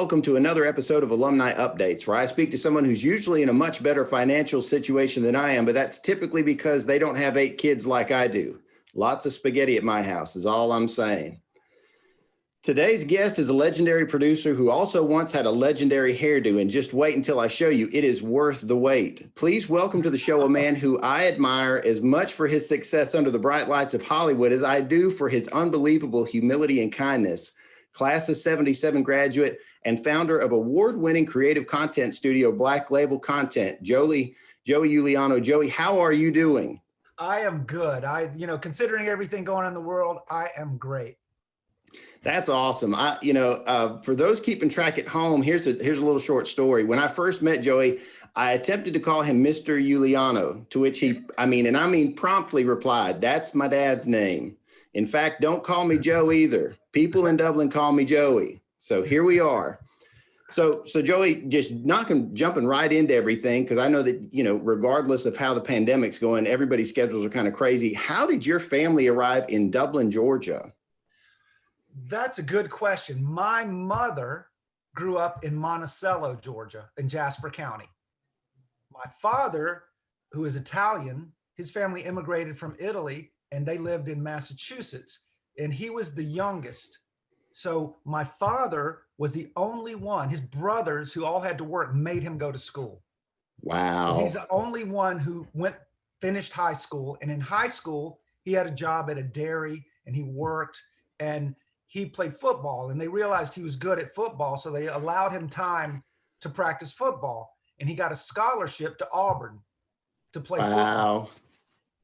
welcome to another episode of Alumni Updates, where I speak to someone who's usually in a much better financial situation than I am, but that's typically because they don't have 8 kids like I do. Lots of spaghetti at my house is all I'm saying. Today's guest is a legendary producer who also once had a legendary hairdo, and just wait until I show you, it is worth the wait. Please welcome to the show a man who I admire as much for his success under the bright lights of Hollywood as I do for his unbelievable humility and kindness. Class of 77 graduate and founder of award-winning creative content studio Black Label Content, Joey Uliano. Joey, how are you doing? I am good. Considering everything going on in the world, I am great. That's awesome. For those keeping track at home, here's a little short story. When I first met Joey, I attempted to call him Mr. Uliano, to which he, promptly replied, "That's my dad's name. In fact, don't call me Joe either. People in Dublin call me Joey." So here we are. So Joey, just jumping right into everything, because I know that, regardless of how the pandemic's going, everybody's schedules are kind of crazy. How did your family arrive in Dublin, Georgia? That's a good question. My mother grew up in Monticello, Georgia, in Jasper County. My father, who is Italian, his family immigrated from Italy, and they lived in Massachusetts, and he was the youngest. So my father was the only one. His brothers, who all had to work, made him go to school. Wow. He's the only one who finished high school. And in high school, he had a job at a dairy, and he worked, and he played football, and they realized he was good at football. So they allowed him time to practice football, and he got a scholarship to Auburn to play football.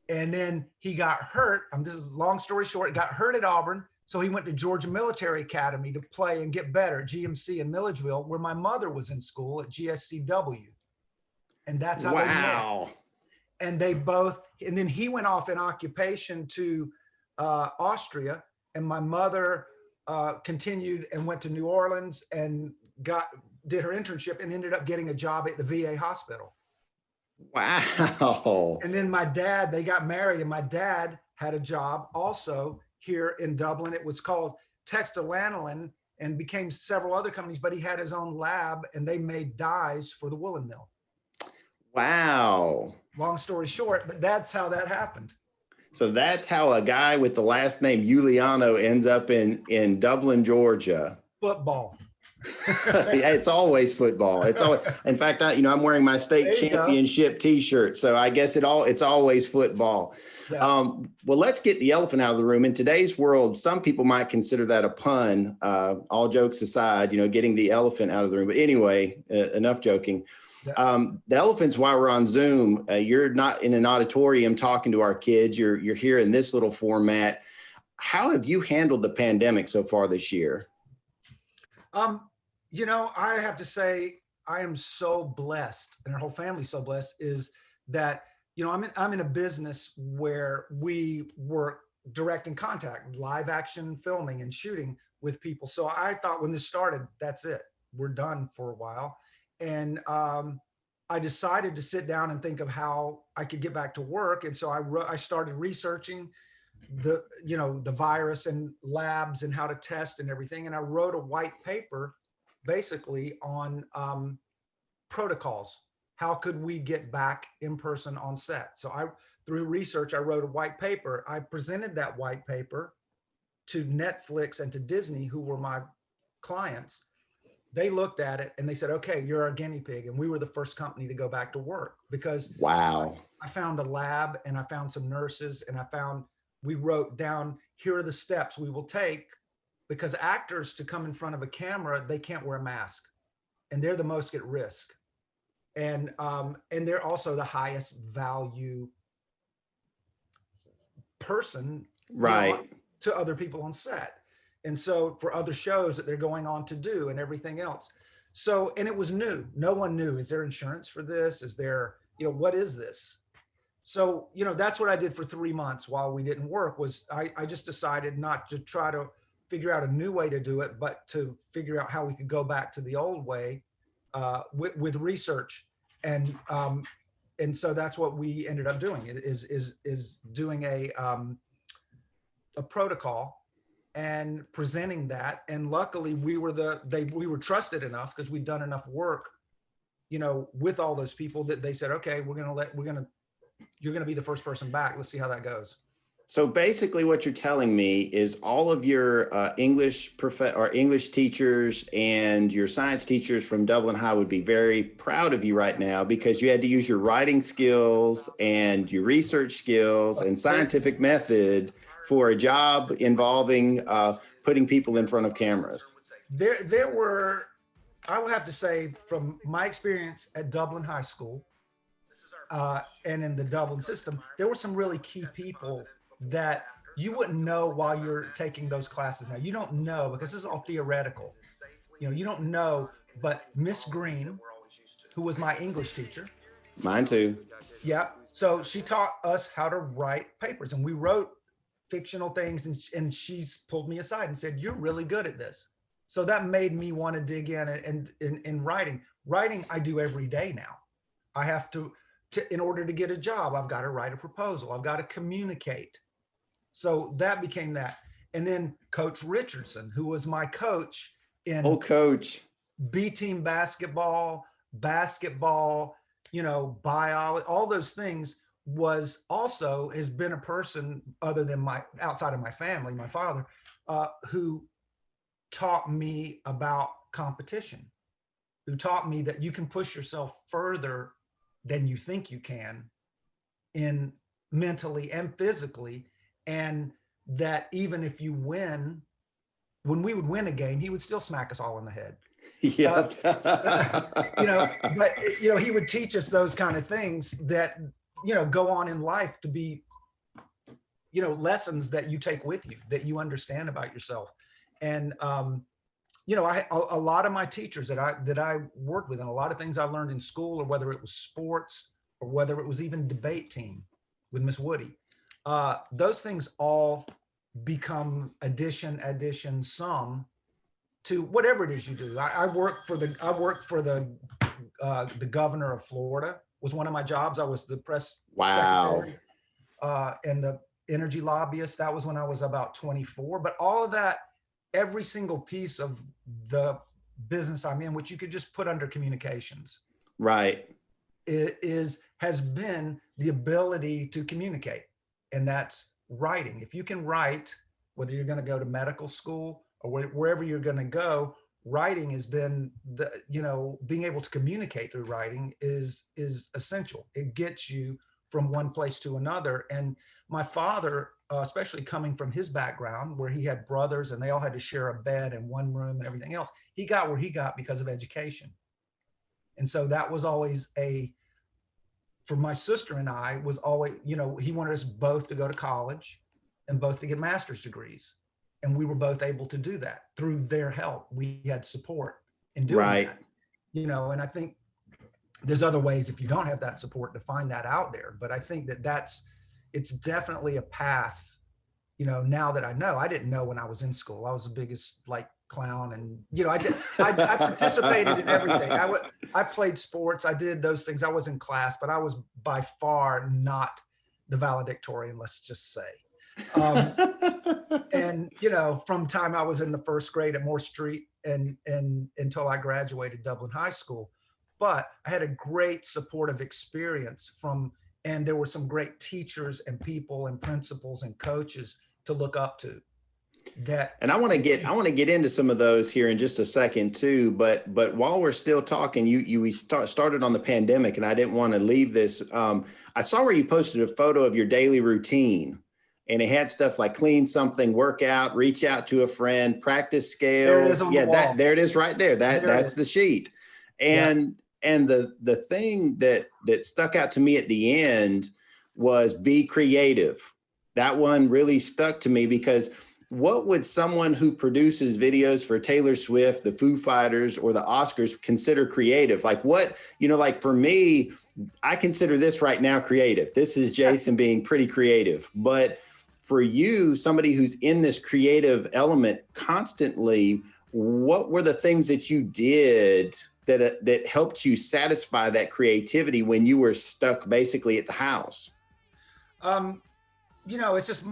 And then he got hurt. This is long story short, got hurt at Auburn. So he went to Georgia Military Academy to play and get better at GMC in Milledgeville, where my mother was in school at GSCW. And that's how they met. And and then he went off in occupation to Austria, and my mother continued and went to New Orleans and did her internship and ended up getting a job at the VA hospital. Wow. And then they got married, and my dad had a job also here in Dublin. It was called Textilanolin and became several other companies, but he had his own lab, and they made dyes for the woolen mill. Wow. Long story short, but that's how that happened. So that's how a guy with the last name Uliano ends up in Dublin, Georgia. Football. Yeah, it's always football. It's always, in fact, I'm wearing my state championship T-shirt, so I guess it's always football. Yeah. Well, let's get the elephant out of the room. In today's world, some people might consider that a pun. All jokes aside, getting the elephant out of the room. But anyway, enough joking. Yeah. The elephant's why we're on Zoom. You're not in an auditorium talking to our kids. You're here in this little format. How have you handled the pandemic so far this year? I have to say, I am so blessed, and our whole family's so blessed, is that, I'm in a business where we work direct in contact, live action filming and shooting with people. So I thought when this started, that's it. We're done for a while. And I decided to sit down and think of how I could get back to work. And so I started researching the virus and labs and how to test and everything. And I wrote a white paper basically on protocols. How could we get back in person on set? So through research, I wrote a white paper. I presented that white paper to Netflix and to Disney, who were my clients. They looked at it and they said, "Okay, you're our guinea pig." And we were the first company to go back to work because wow. I found a lab, and I found some nurses, and we wrote down, here are the steps we will take, because actors, to come in front of a camera, they can't wear a mask, and they're the most at risk. And they're also the highest value person, right, to other people on set. And so for other shows that they're going on to do and everything else. So, and it was new. No one knew, is there insurance for this? Is there, what is this? So, that's what I did for 3 months while we didn't work. Was I just decided not to try to figure out a new way to do it, but to figure out how we could go back to the old way with research. And so that's what we ended up doing, is doing a protocol and presenting that. And luckily we were trusted enough because we'd done enough work, you know, with all those people that they said, okay, you're going to be the first person back. Let's see how that goes. So basically what you're telling me is all of your English teachers and your science teachers from Dublin High would be very proud of you right now because you had to use your writing skills and your research skills and scientific method for a job involving putting people in front of cameras. There were, I will have to say, from my experience at Dublin High School and in the Dublin system, there were some really key people that you wouldn't know while you're taking those classes. Now, you don't know because this is all theoretical. You know, you don't know, but Miss Green, who was my English teacher. Mine too. Yeah. So she taught us how to write papers, and we wrote fictional things, and she's pulled me aside and said, you're really good at this. So that made me want to dig in and in writing. Writing I do every day now. I have to in order to get a job, I've got to write a proposal. I've got to communicate. So that became that. And then Coach Richardson, who was my coach in coach B team basketball, you know, biology, all those things, has been a person other than outside of my family, my father, who taught me about competition, who taught me that you can push yourself further than you think you can in mentally and physically. And that even if you win, when we would win a game, he would still smack us all in the head. Yeah. You know, but you know, he would teach us those kind of things that, you know, go on in life to be, you know, lessons that you take with you, that you understand about yourself. And you know, a lot of my teachers that I worked with, and a lot of things I learned in school, or whether it was sports or whether it was even debate team with Miss Woody, those things all become addition sum to whatever it is you do. I worked for the governor of Florida was one of my jobs. I was the press secretary and the energy lobbyist. That was when I was about 24. But all of that, every single piece of the business I'm in, which you could just put under communications, right, has been the ability to communicate, and that's writing. If you can write, whether you're going to go to medical school or wherever you're going to go, writing has been being able to communicate through writing is essential. It gets you from one place to another. And my father, especially coming from his background where he had brothers and they all had to share a bed and one room and everything else, he got where he got because of education. And so that was always for my sister and I, was always, you know, he wanted us both to go to college and both to get master's degrees. And we were both able to do that through their help. We had support in doing that, you know, and I think there's other ways, if you don't have that support, to find that out there. But I think it's definitely a path, you know, now that I know. I didn't know when I was in school. I was the biggest clown, and, you know, I participated in everything. I played sports. I did those things. I was in class, but I was by far not the valedictorian, let's just say. And, you know, from time I was in the first grade at Moore Street and until I graduated Dublin High School. But I had a great supportive experience and there were some great teachers and people and principals and coaches to look up to. And I want to get into some of those here in just a second too. But while we're still talking, we started on the pandemic, and I didn't want to leave this. I saw where you posted a photo of your daily routine, and it had stuff like clean something, work out, reach out to a friend, practice scales. Yeah, there it is right there. That's the sheet. And the thing that stuck out to me at the end was be creative. That one really stuck to me, because what would someone who produces videos for Taylor Swift, the Foo Fighters, or the Oscars consider creative? Like what, you know, like for me, I consider this right now creative. This is Jason being pretty creative. But for you, somebody who's in this creative element constantly, what were the things that you did that helped you satisfy that creativity when you were stuck basically at the house? You know, it's just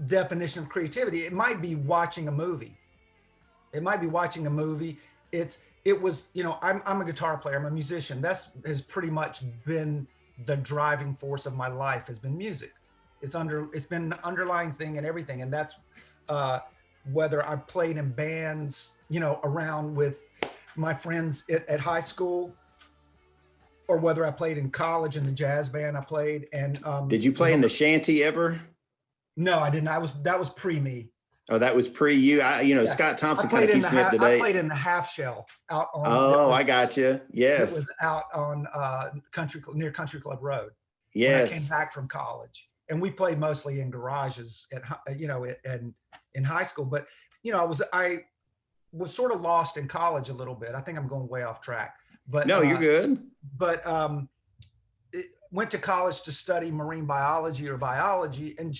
definition of creativity. It might be watching a movie. It might be watching a movie. It was, you know, I'm a guitar player. I'm a musician. That's has pretty much been the driving force of my life, has been music. It's been an underlying thing and everything. And that's whether I played in bands, you know, around with my friends at high school, or whether I played in college in the jazz band I played. And did you play in the shanty ever? No, I didn't. That was pre me. Oh, that was pre you. You know, Yeah. Scott Thompson kind of keeps me up to date. I played in the half shell out on. Oh, I got you. Yes. It was out on near Country Club Road. Yes. When I came back from college, and we played mostly in garages in high school. But you know, I was sort of lost in college a little bit. I think I'm going way off track. But no, you're good. But went to college to study marine biology, and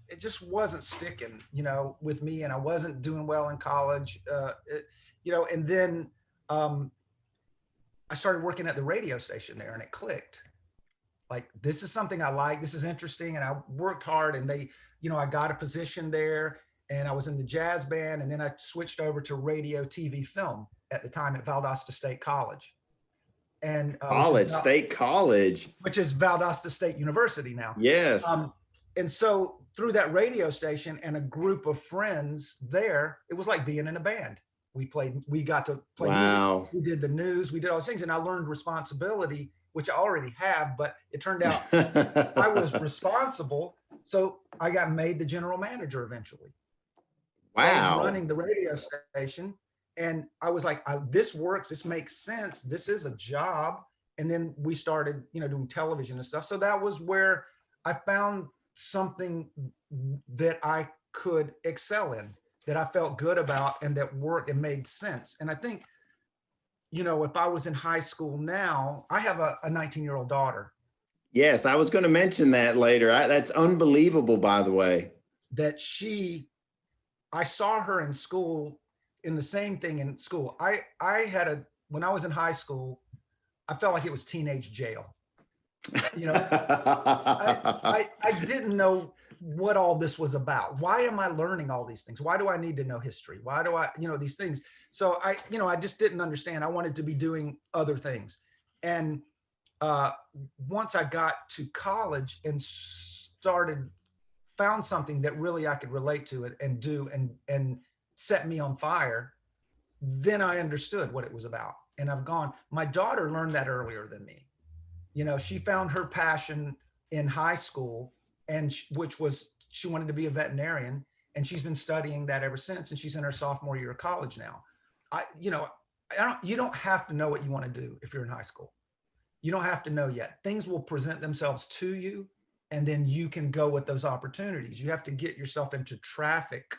it just wasn't sticking, you know, with me, and I wasn't doing well in college, you know, and then I started working at the radio station there, and it clicked. Like, this is something I like, this is interesting. And I worked hard, and you know, I got a position there, and I was in the jazz band. And then I switched over to radio, TV, film at the time at Valdosta State College. And State College, which is Valdosta State University now. Yes. And so through that radio station and a group of friends there, it was like being in a band. We got to play wow. music. We did the news, we did all those things, and I learned responsibility, which I already have, but it turned out I was responsible. So I got made the general manager eventually. Wow. I was running the radio station, and I was like, this works, this makes sense, this is a job. And then we started, you know, doing television and stuff. So that was where I found something that I could excel in, that I felt good about, and that worked and made sense. And I think, you know, if I was in high school now, I have a 19-year-old daughter. Yes, I was going to mention that later. That's unbelievable, by the way. That I saw her in school, in the same thing in school. When I was in high school, I felt like it was teenage jail. You know, I didn't know what all this was about. Why am I learning all these things? Why do I need to know history? Why do I, you know, these things? So I just didn't understand. I wanted to be doing other things. And once I got to college and found something that really I could relate to it and do and set me on fire, then I understood what it was about. And my daughter learned that earlier than me. You know, she found her passion in high school, and which was she wanted to be a veterinarian, and she's been studying that ever since. And she's in her sophomore year of college now. You don't have to know what you want to do if you're in high school. You don't have to know yet. Things will present themselves to you, and then you can go with those opportunities. You have to get yourself into traffic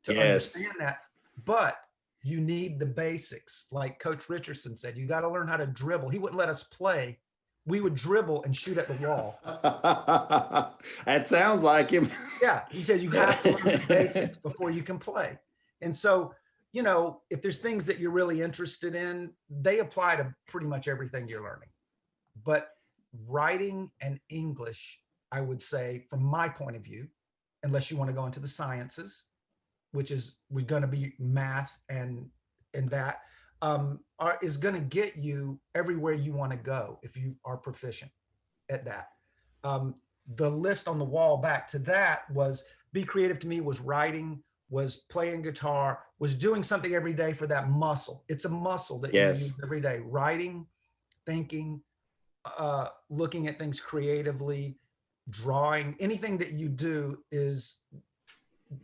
to understand that. But you need the basics. Like Coach Richardson said, you got to learn how to dribble. He wouldn't let us play. We would dribble and shoot at the wall. That sounds like him. Yeah, he said you have to learn the basics before you can play. And so, you know, if there's things that you're really interested in, they apply to pretty much everything you're learning. But writing and English, I would say, from my point of view, unless you want to go into the sciences, which is we're going to be math and that, is going to get you everywhere you want to go if you are proficient at that. The list on the wall back to that was be creative to me was writing, was playing guitar, was doing something every day for that muscle. It's a muscle that you use every day. Writing, thinking, looking at things creatively, drawing, anything that you do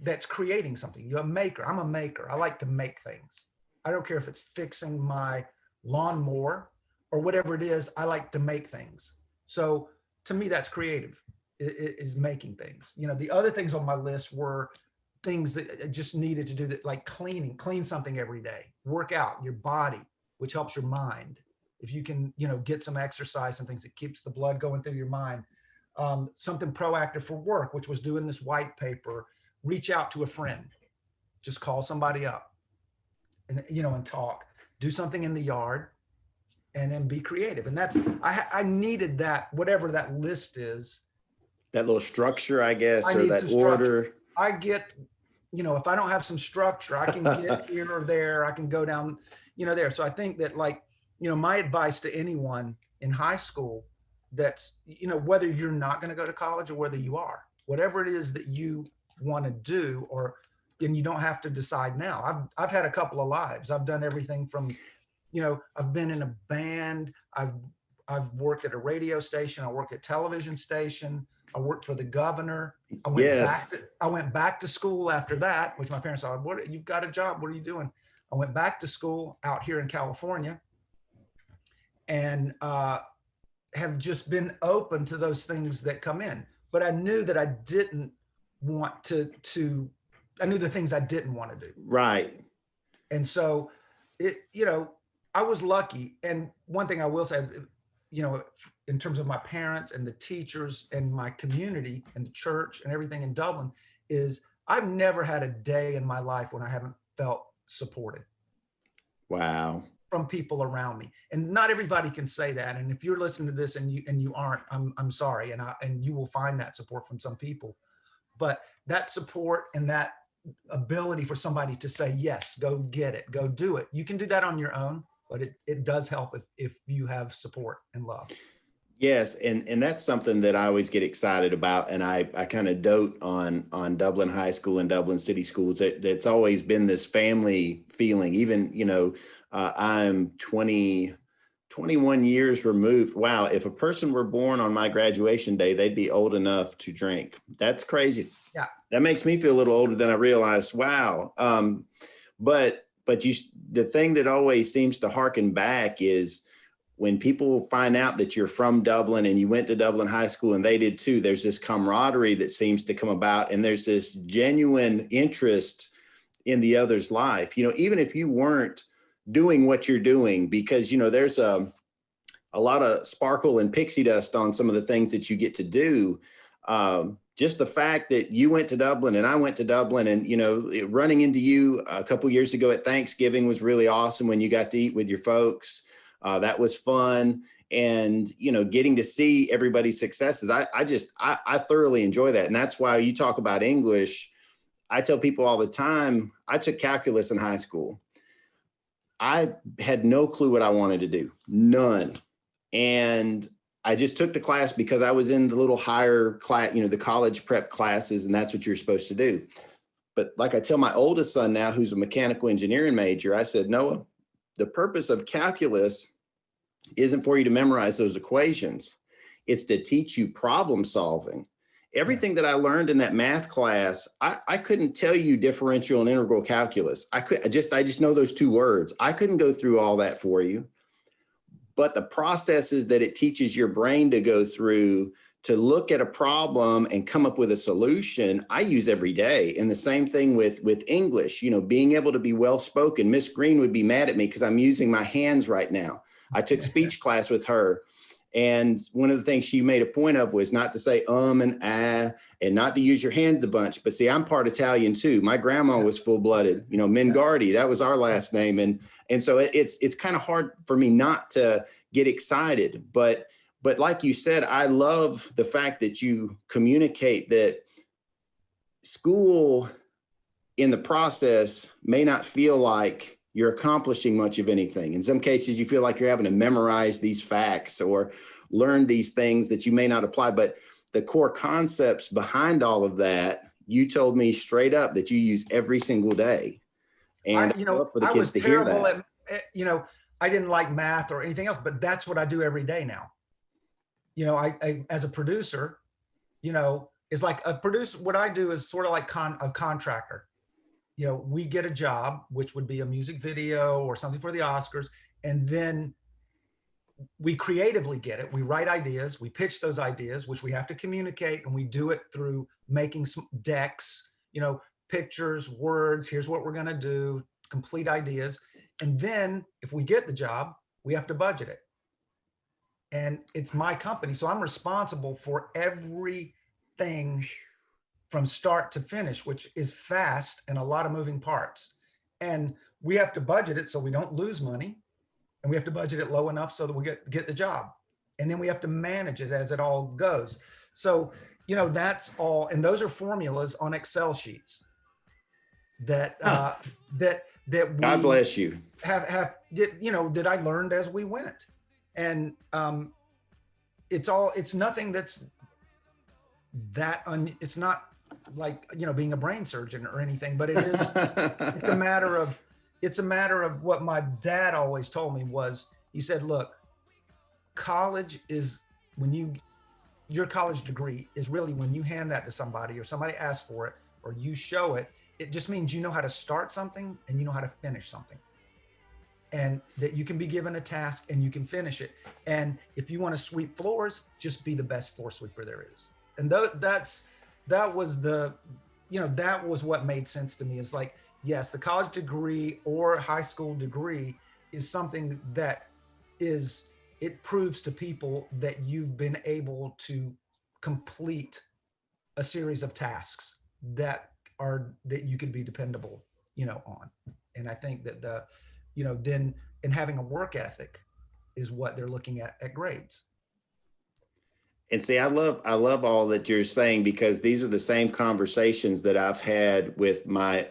that's creating something. You're a maker. I'm a maker. I like to make things. I don't care if it's fixing my lawnmower or whatever it is. I like to make things. So to me, that's creative, is making things. You know, the other things on my list were things that I just needed to do, that like clean something every day, work out your body, which helps your mind. If you can, you know, get some exercise and things that keeps the blood going through your mind. Something proactive for work, which was doing this white paper, reach out to a friend, just call somebody up and, you know, and talk, do something in the yard, and then be creative. And that's, I needed that, whatever that list is. That little structure, I guess, or that order. I get, if I don't have some structure, I can get here or there, I can go down, there. So I think that, like, my advice to anyone in high school that's, whether you're not going to go to college or whether you are, whatever it is that you want to do, and you don't have to decide now. I've had a couple of lives. I've done everything from, I've been in a band. I've worked at a radio station. I worked at television station. I worked for the governor. Yes. I went back to school after that, which my parents thought, "What? You've got a job. What are you doing?" I went back to school out here in California, and have just been open to those things that come in. But I knew that I didn't want to. I knew the things I didn't want to do. Right. And so, I was lucky. And one thing I will say is, in terms of my parents and the teachers and my community and the church and everything in Dublin, is I've never had a day in my life when I haven't felt supported. Wow. From people around me. And not everybody can say that. And if you're listening to this and you aren't, I'm sorry. And you will find that support from some people. But that support and that ability for somebody to say, yes, go get it, go do it. You can do that on your own, but it does help if you have support and love. Yes, and that's something that I always get excited about, and I kind of dote on Dublin High School and Dublin City Schools. It's always been this family feeling. Even, I'm 21 years removed. Wow, if a person were born on my graduation day, they'd be old enough to drink. That's crazy. Yeah, that makes me feel a little older than I realized. Wow. But the thing that always seems to harken back is when people find out that you're from Dublin and you went to Dublin High School and they did too, there's this camaraderie that seems to come about, and there's this genuine interest in the other's life, even if you weren't doing what you're doing, because, there's a lot of sparkle and pixie dust on some of the things that you get to do. Just the fact that you went to Dublin and I went to Dublin, and, running into you a couple years ago at Thanksgiving was really awesome when you got to eat with your folks. That was fun. And, getting to see everybody's successes. I thoroughly enjoy that. And that's why you talk about English. I tell people all the time, I took calculus in high school. I had no clue what I wanted to do, none. And I just took the class because I was in the little higher class, the college prep classes, and that's what you're supposed to do. But like I tell my oldest son now, who's a mechanical engineering major, I said, Noah, the purpose of calculus isn't for you to memorize those equations. It's to teach you problem solving. Everything that I learned in that math class, I couldn't tell you differential and integral calculus. I just know those two words. I couldn't go through all that for you. But the processes that it teaches your brain to go through to look at a problem and come up with a solution, I use every day. And the same thing with English, being able to be well-spoken. Miss Green would be mad at me because I'm using my hands right now. I took speech class with her. And one of the things she made a point of was not to say and ah, and not to use your hand a bunch. But see, I'm part Italian too. My grandma was full-blooded, Mingardi, that was our last name. And so it's kind of hard for me not to get excited. But like you said, I love the fact that you communicate that school in the process may not feel like you're accomplishing much of anything. In some cases, you feel like you're having to memorize these facts or learn these things that you may not apply. But the core concepts behind all of that, you told me straight up that you use every single day. And I love for the kids to hear that. I didn't like math or anything else, but that's what I do every day now. I as a producer, is like a producer. What I do is sort of like a contractor. We get a job, which would be a music video or something for the Oscars. And then we creatively get it. We write ideas, we pitch those ideas, which we have to communicate. And we do it through making some decks, pictures, words. Here's what we're going to do, complete ideas. And then if we get the job, we have to budget it. And it's my company. So I'm responsible for everything from start to finish, which is fast and a lot of moving parts. And we have to budget it so we don't lose money. And we have to budget it low enough so that we get the job. And then we have to manage it as it all goes. So that's all. And those are formulas on Excel sheets that, Huh. that God we bless you. that I learned as we went. And it's nothing that's it's not like, being a brain surgeon or anything, but it's a matter of, what my dad always told me was, he said, look, college is your college degree is really when you hand that to somebody or somebody asks for it or you show it, it just means you know how to start something and you know how to finish something. And that you can be given a task and you can finish it. And if you want to sweep floors, just be the best floor sweeper there is. And that was what made sense to me. Is like, yes, the college degree or high school degree is something that it proves to people that you've been able to complete a series of tasks that you can be dependable, on. And I think that then, and having a work ethic is what they're looking at grades. And see, I love all that you're saying, because these are the same conversations that I've had with my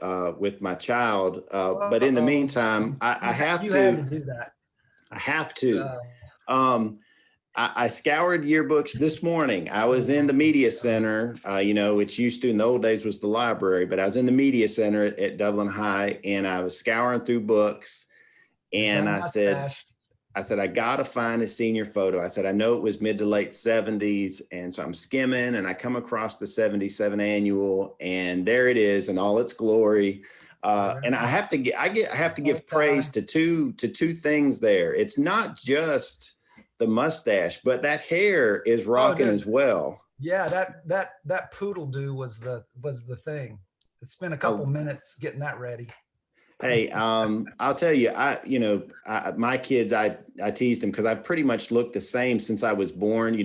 child. But in the Oh, meantime, I have you had to. to do that. I have to. Uh, Um, I scoured yearbooks this morning. I was in the media center, which used to in the old days was the library, but I was in the media center at Dublin High, and I was scouring through books, and I said, I got to find a senior photo. I said, I know it was mid to late 70s. And so I'm skimming and I come across the 77 annual, and there it is in all its glory. And I have to give praise to two things there. It's not just the mustache, but that hair is rocking as well. Yeah, that poodle do was the thing. It spent a couple minutes getting that ready. Hey, I'll tell you, my kids, I teased them because I pretty much looked the same since I was born.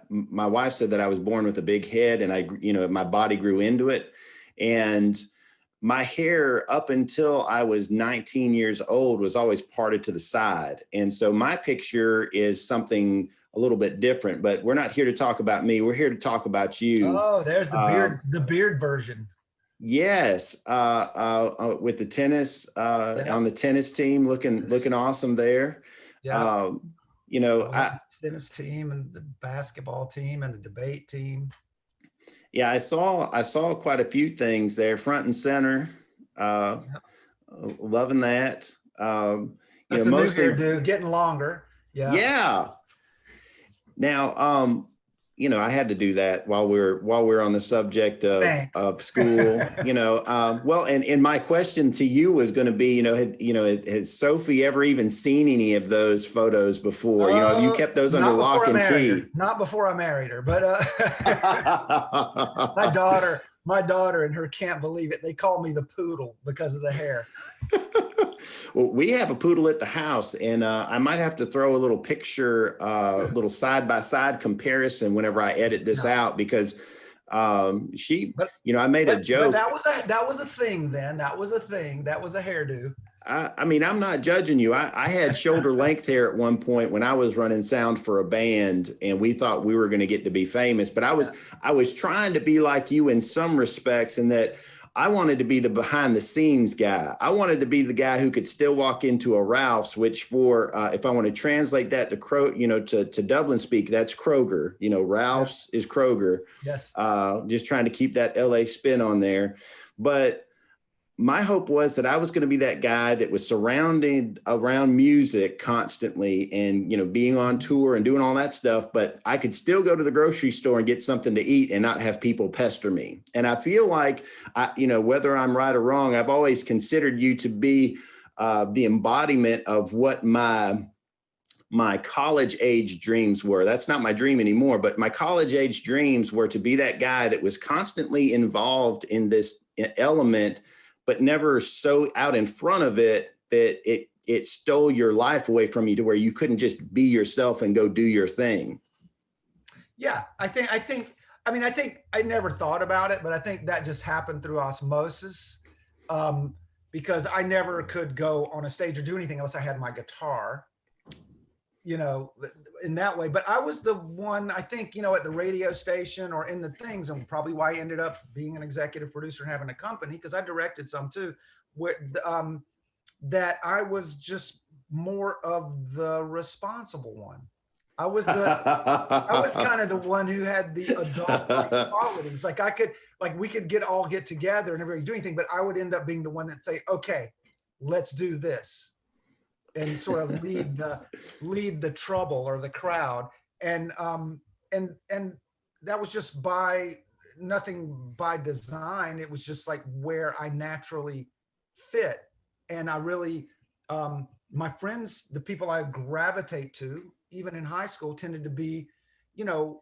My wife said that I was born with a big head, and my body grew into it. And my hair up until I was 19 years old was always parted to the side. And so my picture is something a little bit different, but we're not here to talk about me. We're here to talk about you. Oh, there's the beard version. Yes, with the tennis on the tennis team, looking awesome there. Yeah, I tennis team and the basketball team and the debate team. Yeah, I saw quite a few things there, front and center. Loving that. That's a mostly new hairdo, getting longer. Yeah. Yeah. Now, I had to do that while we're on the subject of school, well, and my question to you was going to be, has Sophie ever even seen any of those photos before? Have you kept those under lock and key? Not before I married her, but my daughter and her can't believe it. They call me the poodle because of the hair. Well, we have a poodle at the house, and I might have to throw a little picture, little side-by-side comparison whenever I edit this out, because I made a joke. But that was a thing then. That was a thing. That was a hairdo. I mean, I'm not judging you. I had shoulder length hair at one point when I was running sound for a band, and we thought we were going to get to be famous. But I was trying to be like you in some respects, in that I wanted to be the behind the scenes guy. I wanted to be the guy who could still walk into a Ralph's, which if I want to translate that to Dublin speak, that's Kroger. Ralph's is Kroger. Yes. Just trying to keep that LA spin on there. But my hope was that I was going to be that guy that was surrounded around music constantly and, being on tour and doing all that stuff, but I could still go to the grocery store and get something to eat and not have people pester me. And I feel like, whether I'm right or wrong, I've always considered you to be the embodiment of what my college age dreams were. That's not my dream anymore, but my college age dreams were to be that guy that was constantly involved in this element, but never so out in front of it that it stole your life away from you to where you couldn't just be yourself and go do your thing. Yeah, I think I never thought about it, but I think that just happened through osmosis, because I never could go on a stage or do anything unless I had my guitar. you know, in that way. But I was the one, I think, you know, at the radio station or in the things, and probably why I ended up being an executive producer and having a company, because I directed some too, where that I was just more of the responsible one. I was kind of the one who had the adult qualities. Like we could all get together and everybody do anything, but I would end up being the one that say, okay, let's do this, and sort of lead the trouble or the crowd. And that was just by nothing by design. It was just like where I naturally fit. And I really, my friends, the people I gravitate to, even in high school, tended to be, you know,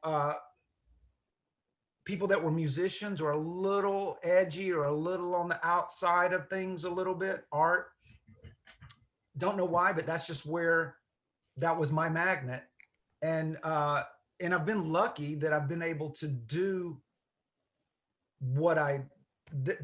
people that were musicians or a little edgy or a little on the outside of things a little bit, art. Don't know why, but that's just where that was my magnet. And I've been lucky that I've been able to do what I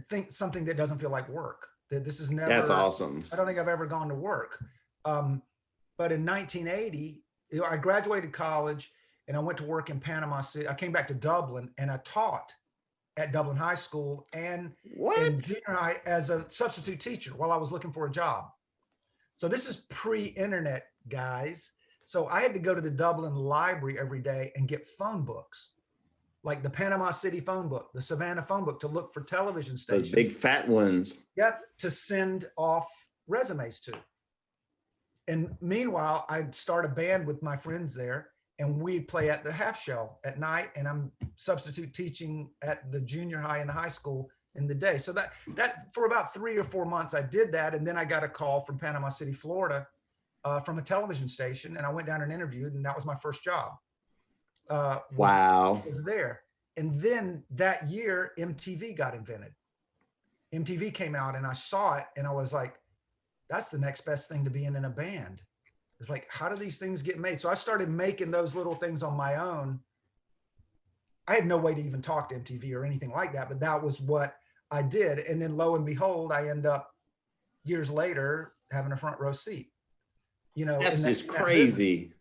think, something that doesn't feel like work. That this is never, That's awesome. I don't think I've ever gone to work. But in 1980, you know, I graduated college and I went to work in Panama City. I came back to Dublin and I taught at Dublin High School and in junior high as a substitute teacher while I was looking for a job. So this is pre-internet, guys. So I had to go to the Dublin library every day and get phone books, like the Panama City phone book, the Savannah phone book, to look for television stations. Those big fat ones. Yep, to send off resumes to. And meanwhile, I'd start a band with my friends there, and we'd play at the half shell at night, and I'm substitute teaching at the junior high and the high school in the day. So that for about 3 or 4 months, I did that. And then I got a call from Panama City, Florida, from a television station. And I went down and interviewed, and that was my first job. Wow. Was there. And then that year, MTV got invented. MTV came out and I saw it and I was like, that's the next best thing to be in a band. It's like, how do these things get made? So I started making those little things on my own. I had no way to even talk to MTV or anything like that, but that was what I did. And then lo and behold, I end up years later having a front row seat. You know, that's just crazy.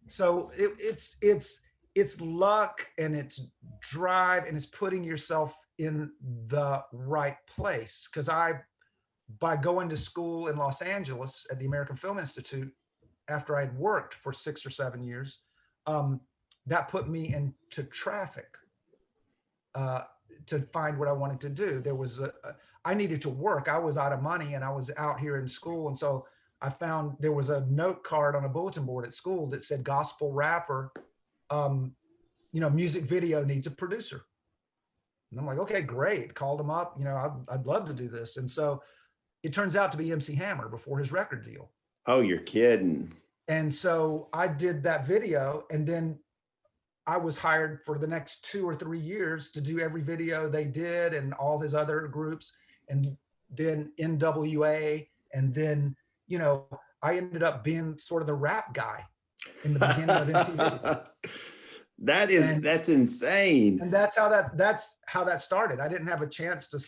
So it's luck and it's drive and it's putting yourself in the right place. Because by going to school in Los Angeles at the American Film Institute, after I'd worked for 6 or 7 years, that put me into traffic to find what I wanted to do. There was I needed to work. I was out of money and I was out here in school. And so I found there was a note card on a bulletin board at school that said gospel rapper, you know, music video needs a producer. And I'm like, okay, great. Called him up. You know, I'd love to do this. And so it turns out to be MC Hammer before his record deal. Oh, you're kidding. And so I did that video, and then I was hired for the next 2 or 3 years to do every video they did and all his other groups, and then NWA. And then, you know, I ended up being sort of the rap guy in the beginning of MTV. That's insane. And that's how that started. I didn't have a chance to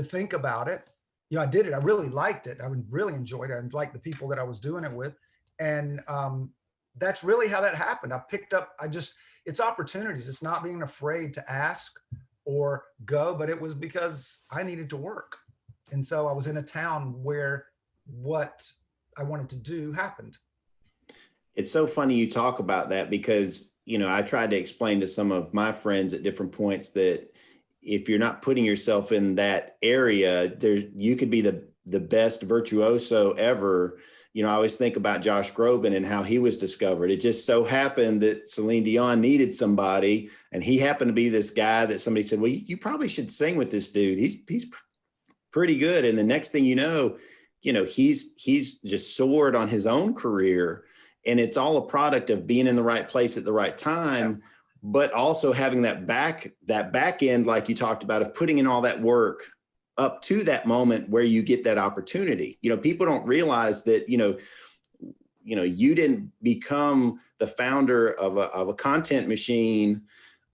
think about it. You know, I did it. I really liked it. I really enjoyed it. I liked the people that I was doing it with. And that's really how that happened. It's opportunities. It's not being afraid to ask or go, but it was because I needed to work. And so I was in a town where what I wanted to do happened. It's so funny you talk about that because, you know, I tried to explain to some of my friends at different points that if you're not putting yourself in that area, you could be the best virtuoso ever. You know, I always think about Josh Groban and how he was discovered. It just so happened that Celine Dion needed somebody, and he happened to be this guy that somebody said, well, you probably should sing with this dude. He's pretty good. And the next thing you know, he's just soared on his own career. And it's all a product of being in the right place at the right time. Yeah. But also having that back end, like you talked about, of putting in all that work up to that moment where you get that opportunity. You know, people don't realize that, you know, you didn't become the founder of a content machine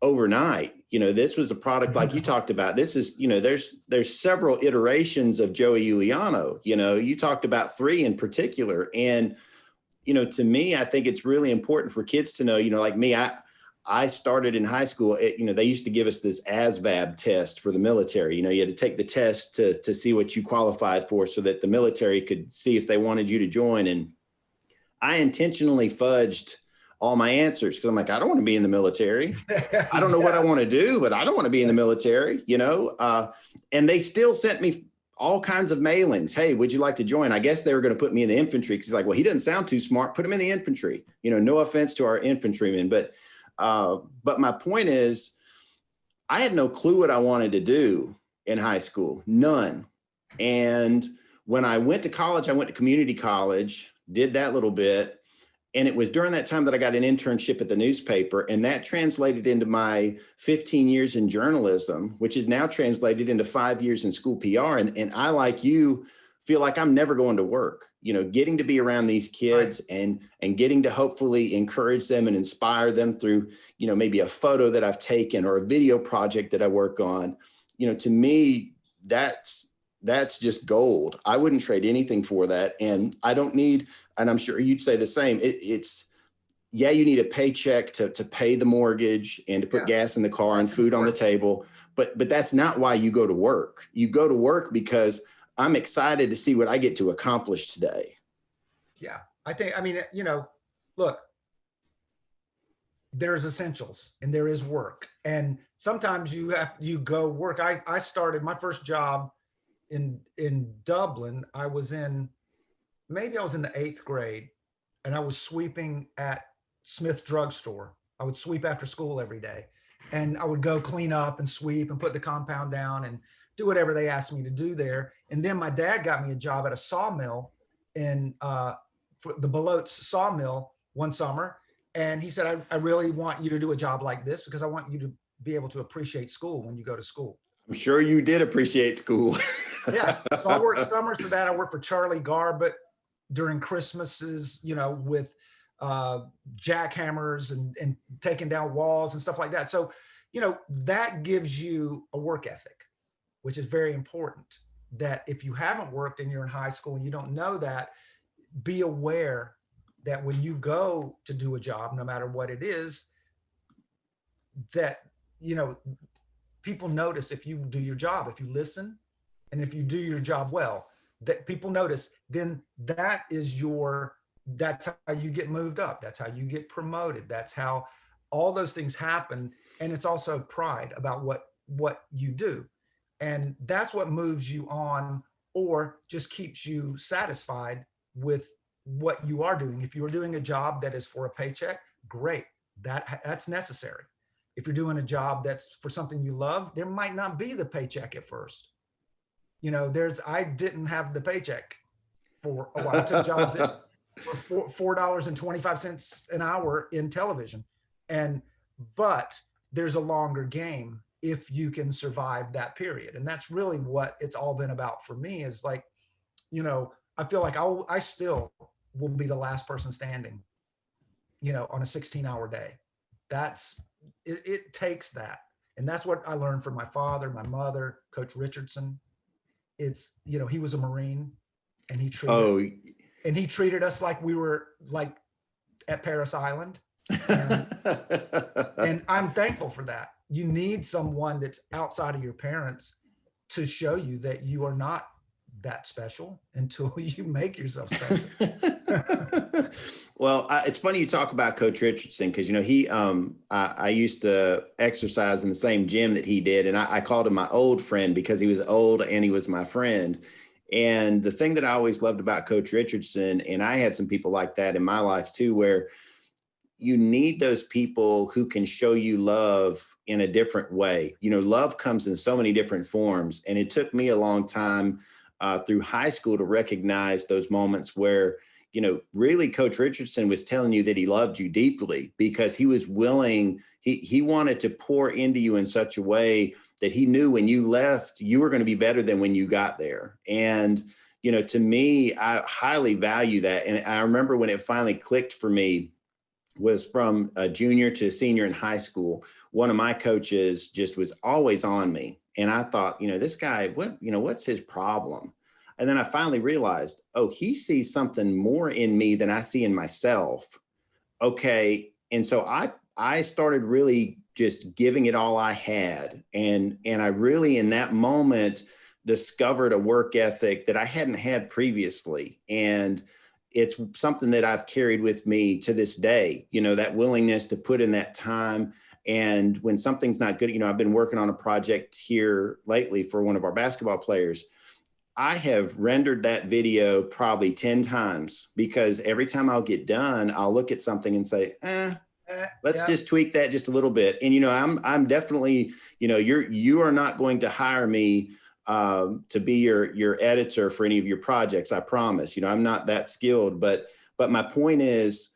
overnight. You know, this was a product like you talked about. This is, you know, there's several iterations of Joey Uliano. You know, you talked about 3 in particular, and To me, I think it's really important for kids to know, like me, I started in high school. They used to give us this ASVAB test for the military. You had to take the test to see what you qualified for so that the military could see if they wanted you to join. And I intentionally fudged all my answers because I'm like, I don't want to be in the military. I don't know what I want to do, but I don't want to be in the military, and they still sent me all kinds of mailings. Hey, would you like to join? I guess they were going to put me in the infantry because he's like, well, he doesn't sound too smart. Put him in the infantry. No offense to our infantrymen, but my point is, I had no clue what I wanted to do in high school, none. And when I went to college, I went to community college, did that little bit. And it was during that time that I got an internship at the newspaper, and that translated into my 15 years in journalism, which is now translated into 5 years in school PR. And I, like you, feel like I'm never going to work, getting to be around these kids and getting to hopefully encourage them and inspire them through, maybe a photo that I've taken or a video project that I work on. To me, that's just gold. I wouldn't trade anything for that. And I don't need, and I'm sure you'd say the same. You need a paycheck to pay the mortgage and to put gas in the car and food on the table. But that's not why you go to work. You go to work because I'm excited to see what I get to accomplish today. Yeah. Look, there's essentials and there is work. And sometimes you go work. I started my first job in Dublin. I was in the 8th grade, and I was sweeping at Smith's drugstore. I would sweep after school every day, and I would go clean up and sweep and put the compound down and do whatever they asked me to do there. And then my dad got me a job at a sawmill for the Belotes sawmill one summer. And he said, I really want you to do a job like this because I want you to be able to appreciate school when you go to school. I'm sure you did appreciate school. Yeah. So I worked summers for that. I worked for Charlie Garbett during Christmases, with jackhammers and taking down walls and stuff like that. So, that gives you a work ethic, which is very important. That if you haven't worked and you're in high school and you don't know that, be aware that when you go to do a job, no matter what it is, that, people notice if you do your job, if you listen, and if you do your job well, that people notice, then that's how you get moved up. That's how you get promoted. That's how all those things happen. And it's also pride about what you do. And that's what moves you on or just keeps you satisfied with what you are doing. If you're doing a job that is for a paycheck, great. That's necessary. If you're doing a job that's for something you love, there might not be the paycheck at first. I didn't have the paycheck for a while. I took jobs for $4.25 an hour in television. But there's a longer game if you can survive that period. And that's really what it's all been about for me, is like, I feel like I still will be the last person standing, on a 16-hour day. It takes that. And that's what I learned from my father, my mother, Coach Richardson. It's, he was a Marine, and he treated us like we were like at Paris Island. And I'm thankful for that. You need someone that's outside of your parents to show you that you are not that special until you make yourself special. Well, it's funny you talk about Coach Richardson because, I used to exercise in the same gym that he did. And I called him my old friend because he was old and he was my friend. And the thing that I always loved about Coach Richardson, and I had some people like that in my life too, where you need those people who can show you love in a different way. Love comes in so many different forms. And it took me a long time through high school to recognize those moments where, really Coach Richardson was telling you that he loved you deeply because he was willing, he wanted to pour into you in such a way that he knew when you left, you were going to be better than when you got there. And, to me, I highly value that. And I remember when it finally clicked for me was from a junior to a senior in high school. One of my coaches just was always on me. And I thought, this guy, what's his problem? And then I finally realized, oh, he sees something more in me than I see in myself. Okay. And so I started really just giving it all I had. And I really, in that moment, discovered a work ethic that I hadn't had previously. And it's something that I've carried with me to this day, that willingness to put in that time. And when something's not good, I've been working on a project here lately for one of our basketball players. I have rendered that video probably 10 times because every time I'll get done, I'll look at something and say, let's just tweak that just a little bit. And, I'm definitely, you are not going to hire me to be your editor for any of your projects. I promise, I'm not that skilled, but my point is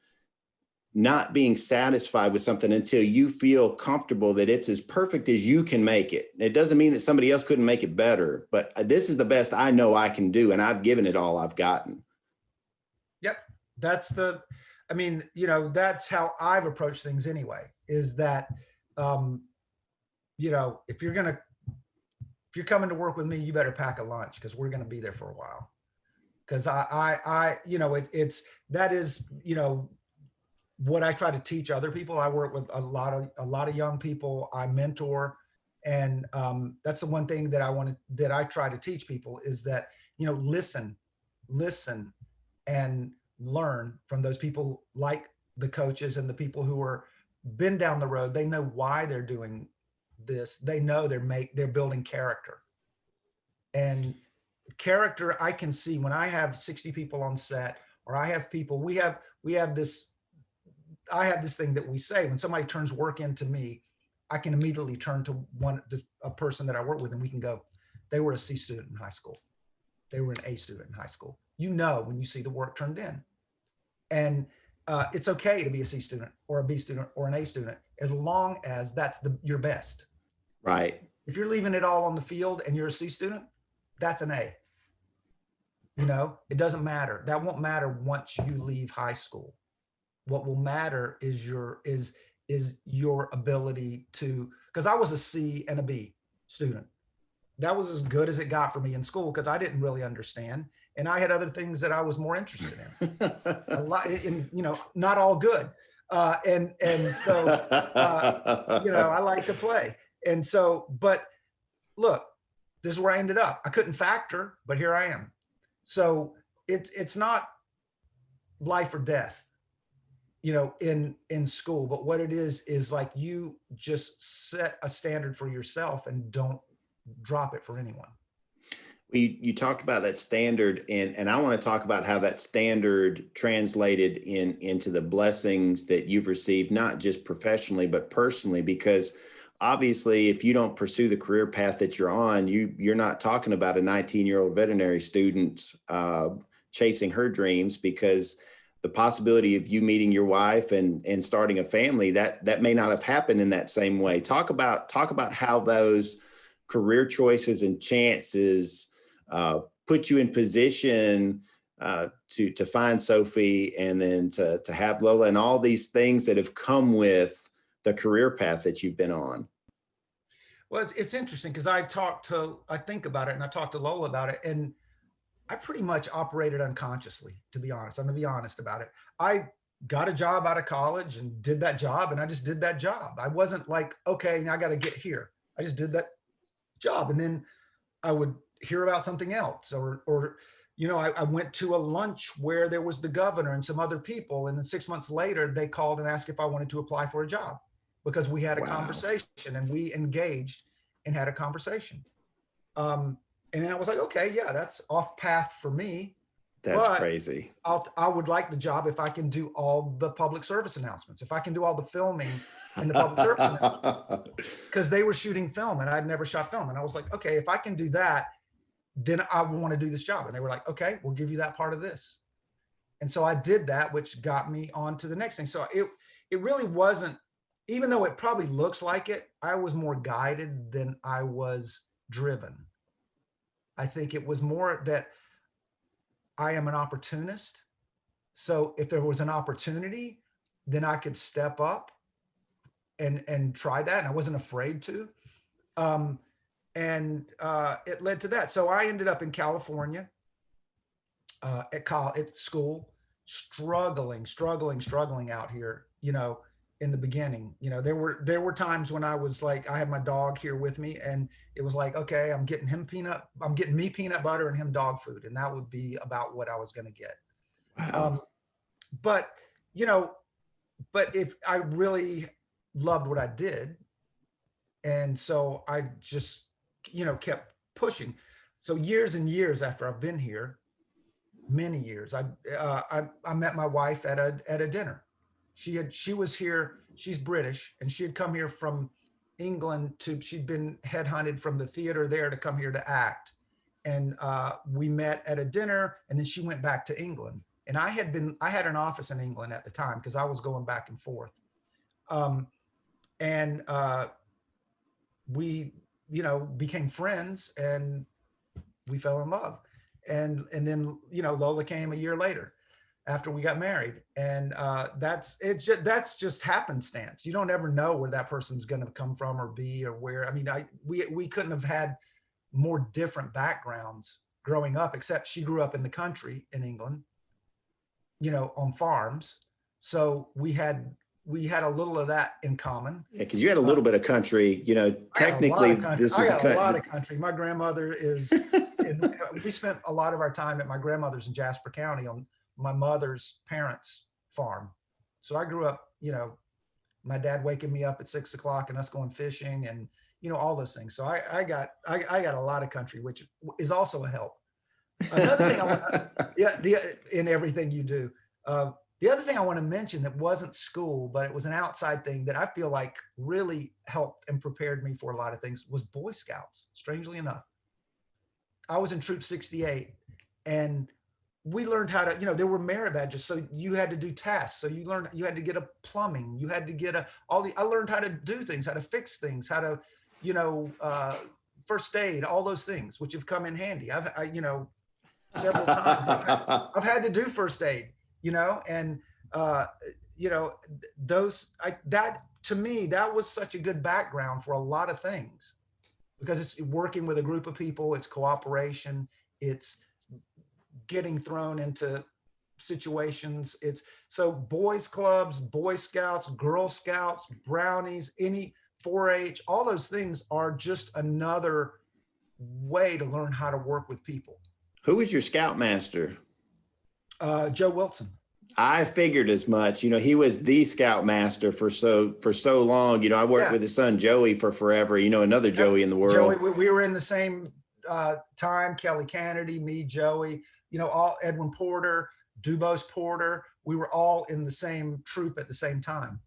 not being satisfied with something until you feel comfortable that it's as perfect as you can make it. It doesn't mean that somebody else couldn't make it better, but this is the best I know I can do. And I've given it all I've gotten. Yep. That's how I've approached things anyway, is that, if you're coming to work with me, you better pack a lunch because we're going to be there for a while. Because that is what I try to teach other people. I work with a lot of young people. I mentor, and that's the one thing that I try to teach people is that listen, and learn from those people, like the coaches and the people who are been down the road. They know why they're doing this. They know they're building character, and character I can see when I have 60 people on set, or I have people. I have this thing that we say when somebody turns work into me, I can immediately turn to a person that I work with, and we can go, they were a C student in high school. They were an A student in high school. When you see the work turned in. And it's okay to be a C student or a B student or an A student, as long as that's your best. Right. If you're leaving it all on the field and you're a C student, that's an A. It doesn't matter. That won't matter once you leave high school. What will matter is your ability to, because I was a C and a B student. That was as good as it got for me in school because I didn't really understand. And I had other things that I was more interested in. A lot, not all good. And so, I like to play. And so, but look, this is where I ended up. I couldn't factor, but here I am. So it's not life or death, in school, but what it is like you just set a standard for yourself and don't drop it for anyone. You talked about that standard, and I want to talk about how that standard translated into the blessings that you've received, not just professionally, but personally, because obviously if you don't pursue the career path that you're on, you're not talking about a 19-year-old veterinary student chasing her dreams, because the possibility of you meeting your wife and starting a family, that may not have happened in that same way. Talk about how those career choices and chances put you in position to find Sophie, and then to have Lola, and all these things that have come with the career path that you've been on. Well, it's interesting because I think about it, and I talked to Lola about it, and I pretty much operated unconsciously, to be honest. I'm going to be honest about it. I got a job out of college and did that job, and I just did that job. I wasn't like, okay, now I got to get here. I just did that job. And then I would hear about something else, or I went to a lunch where there was the governor and some other people. And then 6 months later, they called and asked if I wanted to apply for a job, because we had a conversation and we engaged and had a conversation. And then I was like, okay, yeah, that's off path for me. That's crazy. I would like the job if I can do all the public service announcements, if I can do all the filming in the public service announcements, because they were shooting film and I'd never shot film. And I was like, okay, if I can do that, then I want to do this job. And they were like, okay, we'll give you that part of this. And so I did that, which got me on to the next thing. So it really wasn't, even though it probably looks like it, I was more guided than I was driven. I think it was more that I am an opportunist. So if there was an opportunity, then I could step up and try that. And I wasn't afraid to. And it led to that. So I ended up in California. at school, struggling out here, in the beginning. There were times when I was like, I had my dog here with me, and it was like, okay, I'm getting me peanut butter and him dog food. And that would be about what I was going to get. Wow. Um, but, you know, but if I really loved what I did, and so I just, kept pushing. So years and years after I've been here, many years, I met my wife at a dinner. She was here. She's British, and she had come here from England she'd been headhunted from the theater there to come here to act. And we met at a dinner, and then she went back to England. And I had an office in England at the time because I was going back and forth. Um, and we, became friends, and we fell in love. And then, Lola came a year later after we got married. And that's just happenstance. You don't ever know where that person's going to come from or be, or where. I mean, we couldn't have had more different backgrounds growing up, except she grew up in the country in England, on farms. So we had a little of that in common. Yeah, because you had a little bit of country, technically this was I got a lot the of country. My grandmother is, we spent a lot of our time at my grandmother's in Jasper County on my mother's parents' farm. So I grew up, my dad waking me up at 6 o'clock and us going fishing, and, all those things. So I got a lot of country, which is also a help. Another thing in everything you do. The other thing I want to mention that wasn't school, but it was an outside thing that I feel like really helped and prepared me for a lot of things, was Boy Scouts. Strangely enough, I was in Troop 68, and we learned how to, there were merit badges. So you had to do tasks. So you had to get a plumbing. You had to get I learned how to do things, how to fix things, how to, first aid, all those things, which have come in handy. Several times I've had to do first aid. And that to me, that was such a good background for a lot of things, because it's working with a group of people, it's cooperation, it's getting thrown into situations. It's so boys clubs, Boy Scouts, Girl Scouts, Brownies, any 4-H, all those things are just another way to learn how to work with people. Who was your scoutmaster? Joe Wilson. I figured as much. He was the scoutmaster for so long. I worked with his son Joey for forever. Another Joey in the world. Joey, we were in the same time. Kelly Kennedy, me, Joey. All Edwin Porter, Dubose Porter. We were all in the same troop at the same time.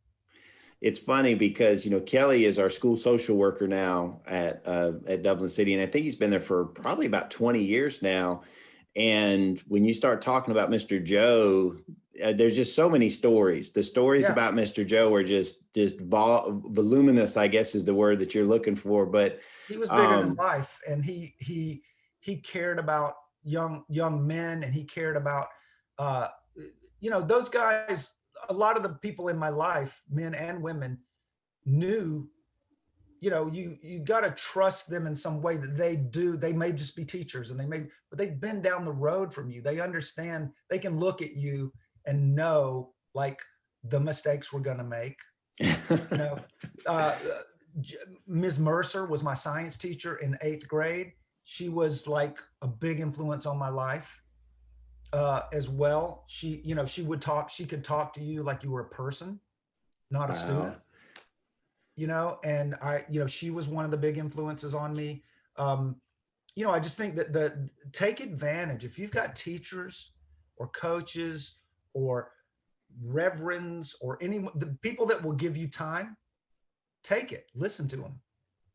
It's funny because Kelly is our school social worker now at Dublin City, and I think he's been there for probably about 20 years now. And when you start talking about Mr. Joe, there's just so many stories. The stories about Mr. Joe are just voluminous, I guess is the word that you're looking for. But he was bigger than life, and he cared about young men, and he cared about those guys. A lot of the people in my life, men and women, knew, you got to trust them in some way that they do. They may just be teachers, but they've been down the road from you. They understand, they can look at you and know like the mistakes we're going to make. Ms. Mercer was my science teacher in 8th grade. She was like a big influence on my life. As well. She could talk to you like you were a person, not a student, and she was one of the big influences on me. I just think that take advantage. If you've got teachers or coaches or reverends or the people that will give you time, take it, listen to them,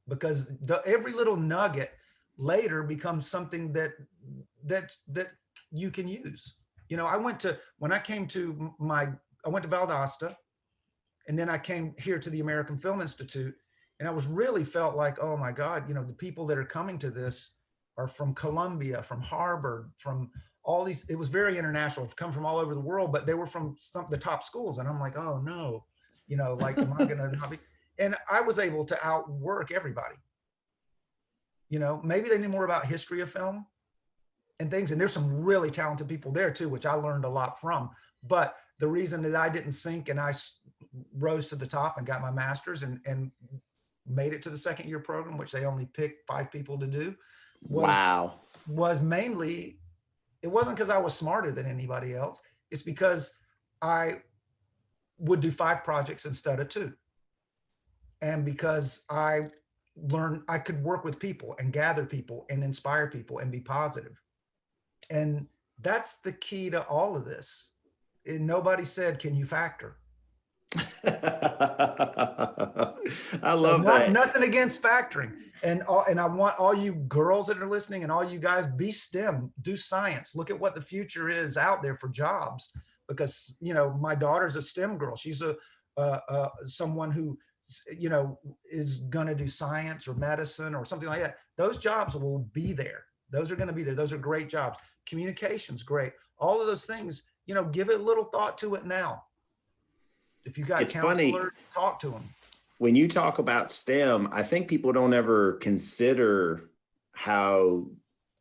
because every little nugget later becomes something that you can use. I went to Valdosta, and then I came here to the American Film Institute, and I really felt like, oh my God, the people that are coming to this are from Columbia, from Harvard, from all these, it was very international, come from all over the world, but they were from the top schools. And I'm like, oh no, like, am I gonna not be? And I was able to outwork everybody. Maybe they knew more about history of film, and things. And there's some really talented people there too, which I learned a lot from. But the reason that I didn't sink and I rose to the top and got my master's and made it to the second year program, which they only picked 5 people to do, Wow. was mainly, it wasn't because I was smarter than anybody else. It's because I would do 5 projects instead of 2. And because I learned I could work with people and gather people and inspire people and be positive. And that's the key to all of this. And nobody said, can you factor? I love that. Nothing against factoring. And I want all you girls that are listening and all you guys, be STEM, do science. Look at what the future is out there for jobs. Because, you know, my daughter's a STEM girl. She's someone who, you know, is going to do science or medicine or something like that. Those jobs will be there. Those are going to be there. Those are great jobs. Communication's great. All of those things, you know, give it a little thought to it now. If you got It's funny, counselors, talk to them. when you talk about STEM, I think people don't ever consider how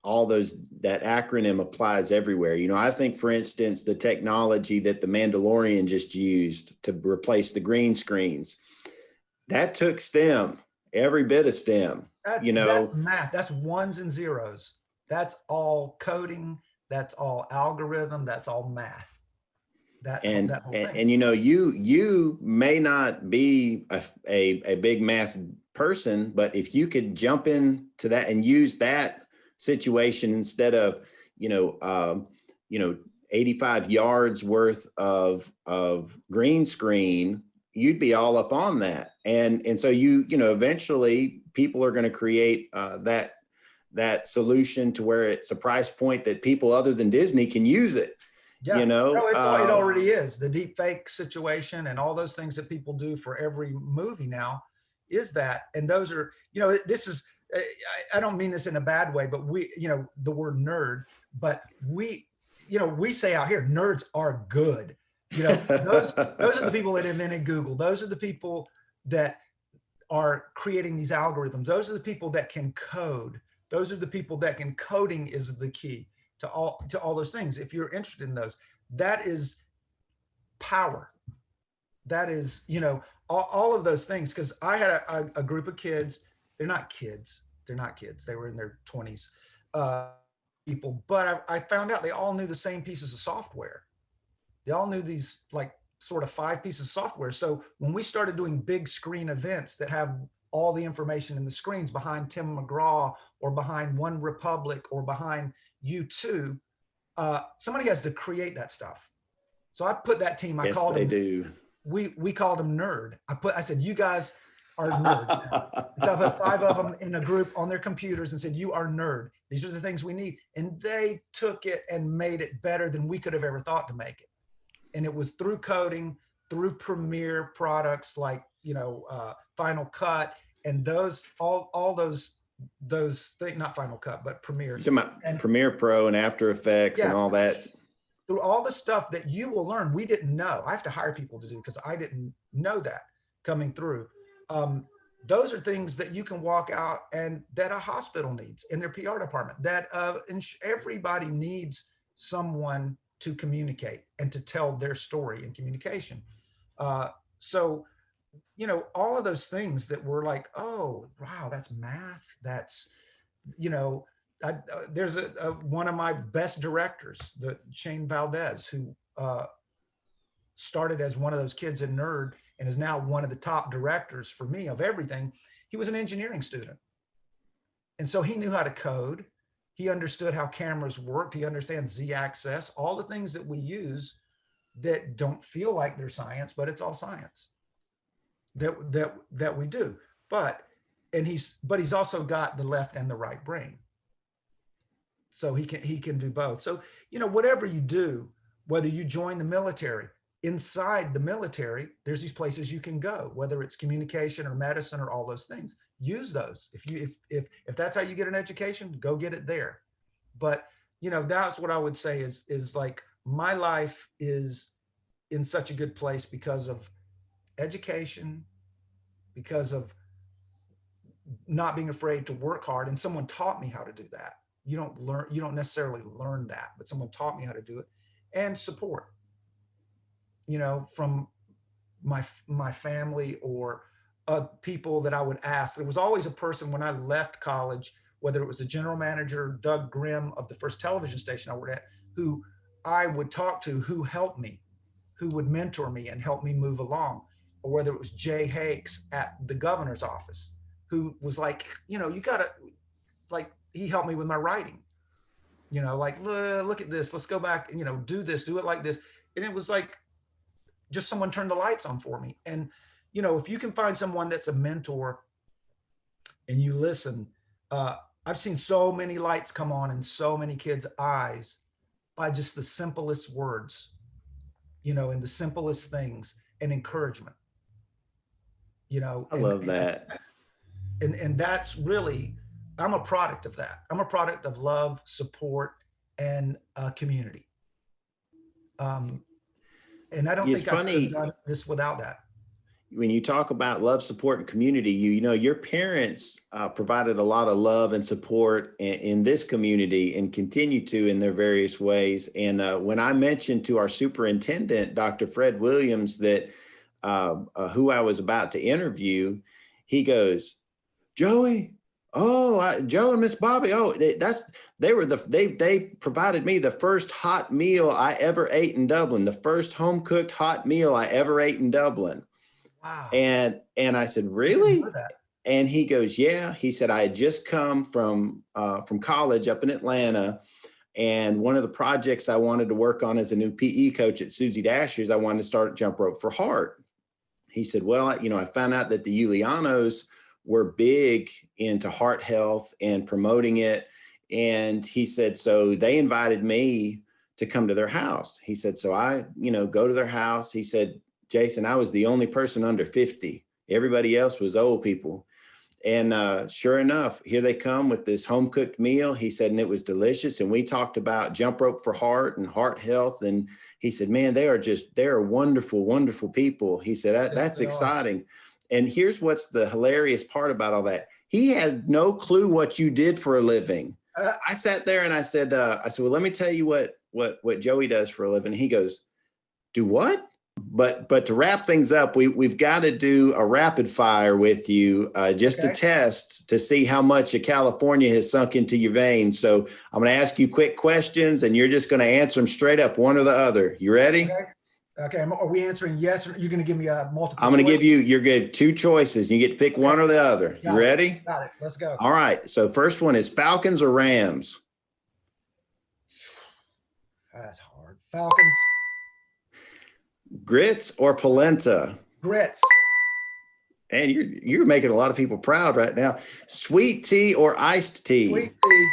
that acronym applies everywhere. You know, I think, for instance, the technology that the Mandalorian just used to replace the green screens, that took STEM, every bit of STEM. That's math. That's ones and zeros. That's all coding. That's all algorithm. That's all math. That whole thing. And you know, you may not be a big math person, but if you could jump into that and use that situation instead of 85 yards worth of green screen, you'd be all up on that. And so eventually people are going to create that solution to where it's a price point that people other than Disney can use it. Yeah, it already is. The deep fake situation and all those things that people do for every movie now is that. And those are, this is, I don't mean this in a bad way, but the word nerd, but we say out here, nerds are good. Those are the people that invented Google. Those are the people that are creating these algorithms. Those are the people that can code. Those are the people that can, coding is the key to all those things. If you're interested in those, that is power. That is, all of those things. Cause I had a group of kids. They're not kids. They were in their 20s, people, but I found out they all knew the same pieces of software. They all knew these like sort of 5 pieces of software. So when we started doing big screen events that have all the information in the screens behind Tim McGraw or behind One Republic or behind U2, somebody has to create that stuff. So I put that team, we called them nerd. I said, you guys are nerds. So I put 5 of them in a group on their computers and said, you are nerd. These are the things we need. And they took it and made it better than we could have ever thought to make it. And it was through coding, through Premiere products like, Final Cut and those, all those things, not Final Cut, but Premiere. And Premiere Pro and After Effects and all that. Through all the stuff that you will learn, we didn't know. I have to hire people to do because I didn't know that coming through. Those are things that you can walk out and that a hospital needs in their PR department, that everybody needs someone to communicate and to tell their story in communication. So, all of those things that were like, oh, wow, that's math. That's, there's one of my best directors, Shane Valdez, who started as one of those kids in Nerd and is now one of the top directors for me of everything. He was an engineering student. And so he knew how to code. He understood how cameras worked. He understands Z-axis, all the things that we use that don't feel like they're science, but it's all science that we do. But he's also got the left and the right brain. So he can do both. So, whatever you do, whether you join the military, inside the military, there's these places you can go, whether it's communication or medicine or all those things. Use those. If that's how you get an education, go get it there. But that's what I would say is like my life is in such a good place because of education, because of not being afraid to work hard, and someone taught me how to do that. you don't necessarily learn that, but someone taught me how to do it. And support, from my family or people that I would ask. There was always a person when I left college, whether it was the general manager, Doug Grimm of the first television station I worked at, who I would talk to, who helped me, who would mentor me and help me move along. Or whether it was Jay Hakes at the governor's office, who was like, you gotta, like, he helped me with my writing, like, look at this, let's go back and, do this, do it like this. And it was like, just someone turned the lights on for me. And, if you can find someone that's a mentor and you listen, I've seen so many lights come on in so many kids' eyes by just the simplest words, and the simplest things and encouragement, I love that. And that's really, I'm a product of that. I'm a product of love, support, and community. And I don't think I could have done this without that. When you talk about love, support, and community, your parents provided a lot of love and support in this community and continue to in their various ways. And when I mentioned to our superintendent, Dr. Fred Williams, that who I was about to interview, he goes, Joey, Joe and Miss Bobby, they provided me the first hot meal I ever ate in Dublin, the first home cooked hot meal I ever ate in Dublin. Wow. And I said, really? And he goes, yeah. He said, I had just come from college up in Atlanta. And one of the projects I wanted to work on as a new PE coach at Susie Dasher's, I wanted to start jump rope for heart. He said, well, I found out that the Ulianos were big into heart health and promoting it. And he said, so they invited me to come to their house. He said, so I, go to their house. He said, Jason, I was the only person under 50. Everybody else was old people. And sure enough, here they come with this home cooked meal. He said, and it was delicious. And we talked about jump rope for heart and heart health. And he said, man, they're wonderful, wonderful people. He said, that's exciting. And here's what's the hilarious part about all that. He had no clue what you did for a living. I sat there and I said, well, let me tell you what Joey does for a living. He goes, do what? But to wrap things up, we've got to do a rapid fire with you just to test to see how much of California has sunk into your veins. So I'm going to ask you quick questions and you're just going to answer them straight up, one or the other. You ready? Okay. Are we answering yes, or you're going to give me a multiple? I'm going to give you're good 2 choices. You get to pick one or the other. You ready? Got it. Let's go. All right. So first one is Falcons or Rams? That's hard. Falcons. Grits or polenta? Grits. And you're making a lot of people proud right now. Sweet tea or iced tea? Sweet tea.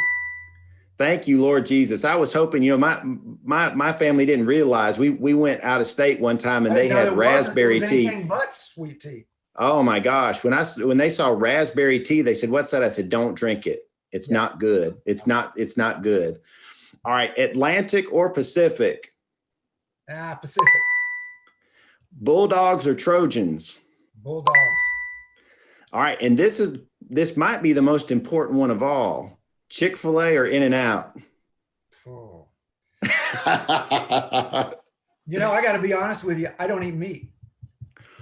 Thank you, Lord Jesus. I was hoping, my family didn't realize we went out of state one time and they had raspberry tea. Anything but sweet tea. Oh my gosh. When they saw raspberry tea, they said, what's that? I said, don't drink it. It's not good. It's not good. All right. Atlantic or Pacific? Pacific. Bulldogs or Trojans? Bulldogs. All right. And this might be the most important one of all. Chick-fil-A or In-N-Out? Oh. I got to be honest with you. I don't eat meat.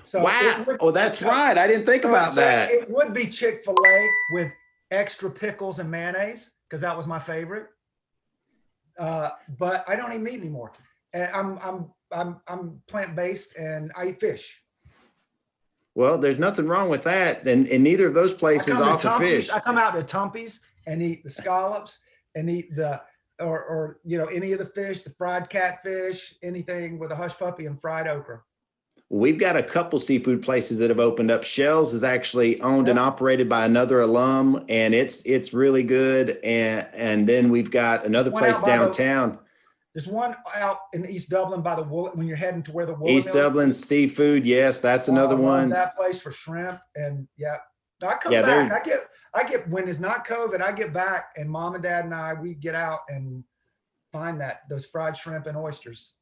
So wow. That's right. I didn't think about that. It would be Chick-fil-A with extra pickles and mayonnaise because that was my favorite. But I don't eat meat anymore. And I'm plant-based and I eat fish. Well, there's nothing wrong with that. And neither of those places offer fish. I come out to Tumpy's and eat the scallops and eat or any of the fish, the fried catfish, anything with a hush puppy and fried okra. We've got a couple seafood places that have opened up. Shell's is actually owned and operated by another alum, and it's really good. And then we've got another place downtown. There's one out in East Dublin by the when you're heading to where the East Dublin Seafood. Yes, that's another one. That place for shrimp. And I come back. I get when it's not COVID, I get back and mom and dad and we get out and find those fried shrimp and oysters.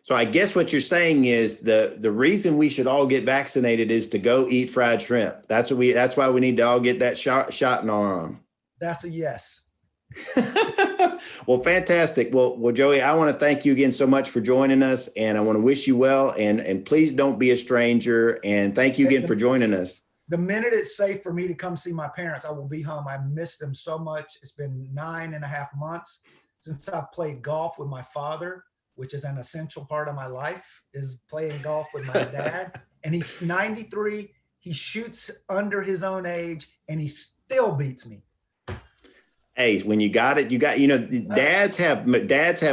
So I guess what you're saying is the reason we should all get vaccinated is to go eat fried shrimp. That's why we need to all get that shot in our arm. That's a yes. Well, fantastic. Well, Joey, I want to thank you again so much for joining us, and I want to wish you well, and please don't be a stranger. And thank you again for joining us. The minute it's safe for me to come see my parents, I will be home. I miss them so much. It's been 9.5 months since I've played golf with my father, which is an essential part of my life, is playing golf with my dad. And he's 93. He shoots under his own age, and he still beats me. Hey, when you got it, dads have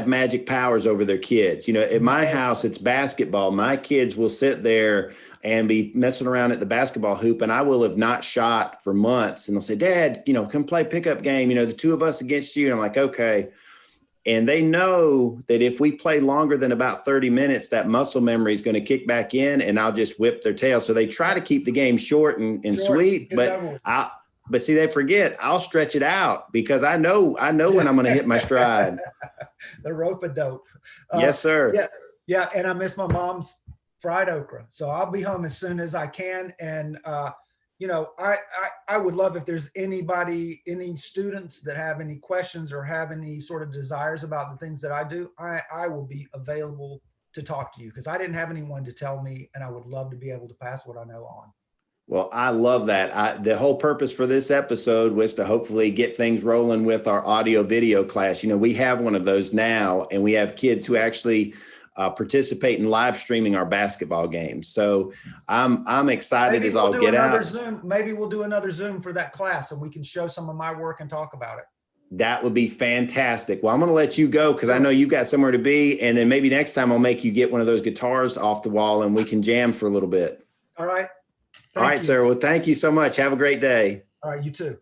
magic powers over their kids. At my house, it's basketball. My kids will sit there and be messing around at the basketball hoop, and I will have not shot for months. And they'll say, Dad, come play pickup game, the two of us against you. And I'm like, okay. And they know that if we play longer than about 30 minutes, that muscle memory is going to kick back in, and I'll just whip their tail. So they try to keep the game short and sweet, but see, they forget I'll stretch it out because I know when I'm going to hit my stride. The rope-a-dope. Yes, sir. Yeah. And I miss my mom's fried okra. So I'll be home as soon as I can. And, I would love if there's any students that have any questions or have any sort of desires about the things that I do, I will be available to talk to you because I didn't have anyone to tell me, and I would love to be able to pass what I know on. Well, I love that. The whole purpose for this episode was to hopefully get things rolling with our audio video class. We have one of those now, and we have kids who actually participate in live streaming our basketball games. So I'm excited as all get out. Maybe we'll do another Zoom for that class, and we can show some of my work and talk about it. That would be fantastic. Well, I'm going to let you go because I know you've got somewhere to be, and then maybe next time I'll make you get one of those guitars off the wall and we can jam for a little bit. All right. All right, sir. Well, thank you so much. Have a great day. All right, you too.